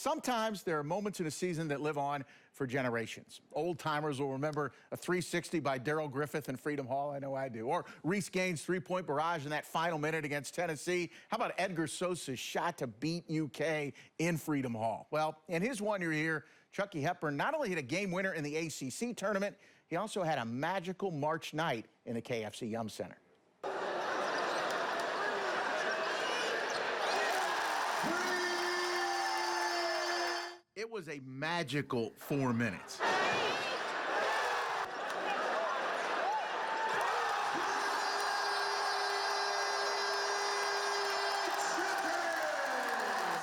sometimes there are moments in a season that live on for generations. Old-timers will remember a 360 by Darrell Griffith in Freedom Hall. I know I do. Or Reese Gaines' three-point barrage in that final minute against Tennessee. How about Edgar Sosa's shot to beat UK in Freedom Hall? Well, in his 1 year here, Chucky Hepburn not only hit a game winner in the ACC tournament, he also had a magical March night in the KFC Yum Center. It was a magical 4 minutes.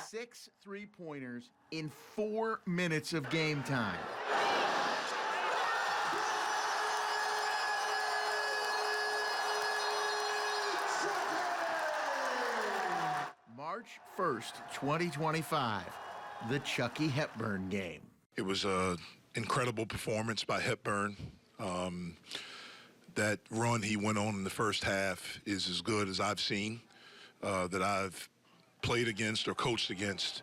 Six three-pointers in 4 minutes of game time. March 1st, 2025, the Chucky Hepburn game. It was an incredible performance by Hepburn. That run he went on in the first half is as good as I've seen, that I've played against or coached against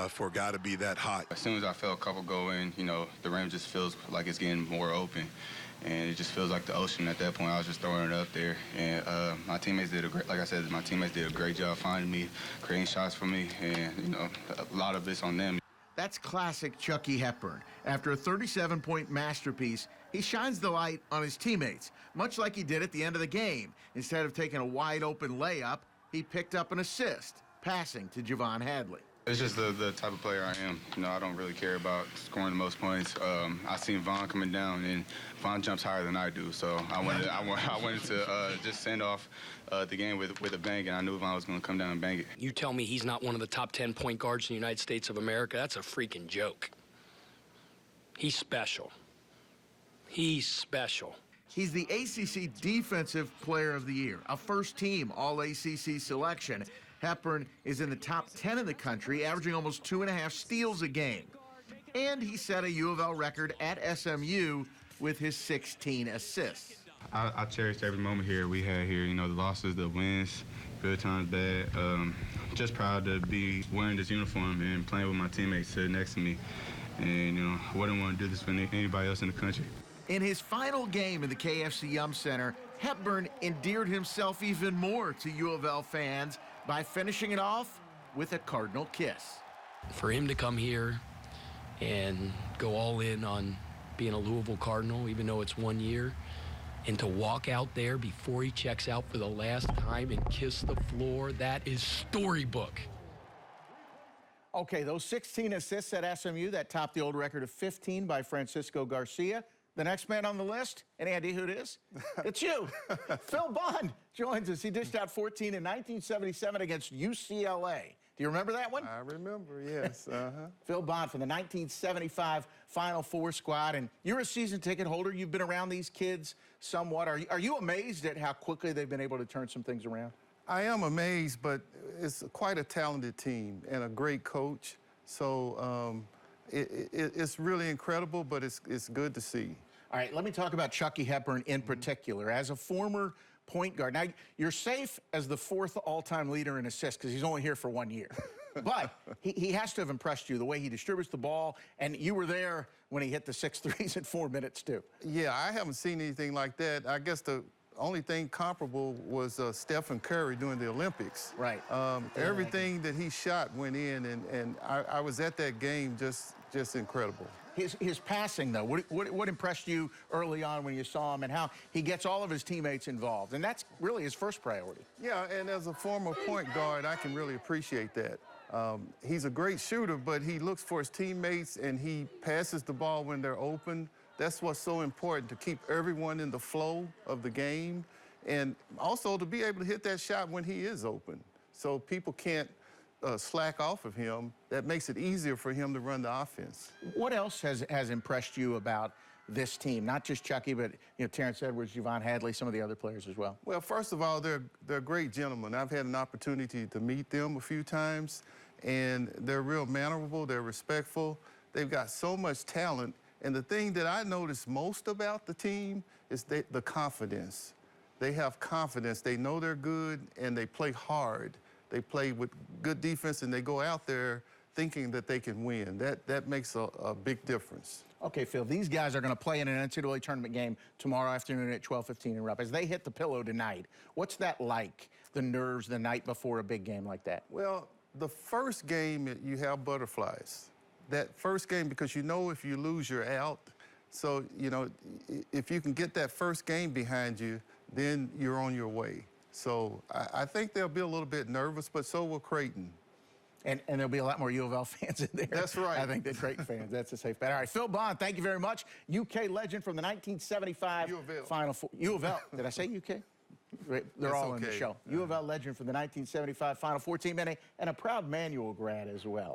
for a guy to be that hot. As soon as I felt a couple go in, you know, the rim just feels like it's getting more open. And it just feels like the ocean at that point. I was just throwing it up there. And my teammates did a great, like I said, my teammates did a great job finding me, creating shots for me. And, you know, a lot of it's on them. That's classic Chucky Hepburn. After a 37-point masterpiece, he shines the light on his teammates, much like he did at the end of the game. Instead of taking a wide-open layup, he picked up an assist, passing to Javon Hadley. It's just the type of player I am. You know, I don't really care about scoring the most points. I seen Vaughn coming down, and Vaughn jumps higher than I do. So I wanted to just send off the game with a bang, and I knew Vaughn was going to come down and bang it. You tell me he's not one of the top 10 point guards in the United States of America? That's a freaking joke. He's special. He's special. He's the ACC Defensive Player of the Year, a first-team All-ACC selection. Hepburn is in the top 10 in the country, averaging almost 2.5 steals a game. And he set a U of L record at SMU with his 16 assists. I cherished every moment here we had here, you know, the losses, the wins, good times, bad. Just proud to be wearing this uniform and playing with my teammates sitting next to me. And, you know, I wouldn't want to do this for anybody else in the country. In his final game in the KFC Yum Center, Hepburn endeared himself even more to U of L fans by finishing it off with a Cardinal kiss. For him to come here and go all in on being a Louisville Cardinal, even though it's 1 year, and to walk out there before he checks out for the last time and kiss the floor, that is storybook. Okay, those 16 assists at SMU, that topped the old record of 15 by Francisco Garcia. The next man on the list, any idea who it is? It's you. Phil Bond joins us. He dished out 14 in 1977 against UCLA. Do you remember that one? I remember, yes. Phil Bond from the 1975 Final Four squad, and you're a season ticket holder. You've been around these kids somewhat. Are you amazed at how quickly they've been able to turn some things around? I am amazed, but it's quite a talented team and a great coach. So it's really incredible, but it's good to see. All right, let me talk about Chucky Hepburn in particular. As a former point guard, now you're safe as the 4th all-time leader in assists because he's only here for 1 year. But he has to have impressed you, the way he distributes the ball, and you were there when he hit the 6 threes in 4 minutes, too. Yeah, I haven't seen anything like that. I guess the only thing comparable was Stephen Curry during the Olympics. Right. Everything that he shot went in, and I was at that game, just incredible. His passing, though, what impressed you early on when you saw him, and how he gets all of his teammates involved? And that's really his first priority. Yeah, and as a former point guard, I can really appreciate that. He's a great shooter, but he looks for his teammates, and he passes the ball when they're open. That's what's so important, to keep everyone in the flow of the game, and also to be able to hit that shot when he is open, so people can't slack off of him. That makes it easier for him to run the offense. What else has impressed you about this team? Not just Chucky, but Terrence Edwards, Javon Hadley, some of the other players as well. Well, first of all, they're great gentlemen. I've had an opportunity to meet them a few times, and they're real mannerable, they're respectful. They've got so much talent, and the thing that I notice most about the team is the confidence. They have confidence. They know they're good, and they play hard. They play with good defense, and they go out there thinking that they can win. That makes a big difference. Okay, Phil, these guys are going to play in an NCAA tournament game tomorrow afternoon at 12:15 in Rupp. As they hit the pillow tonight, what's that like, the nerves the night before a big game like that? Well, the first game, you have butterflies. That first game, because you know if you lose, you're out. So, you know, if you can get that first game behind you, then you're on your way. So I think they'll be a little bit nervous, but so will Creighton. And there'll be a lot more U of L fans in there. That's right. I think, than Creighton fans. That's a safe bet. All right, Phil Bond, thank you very much. UK legend from the 1975 U of L. Final Four. U of L. Did I say UK? They're That's all in the okay. show. U of L legend from the 1975 Final Four team and a proud Manual grad as well.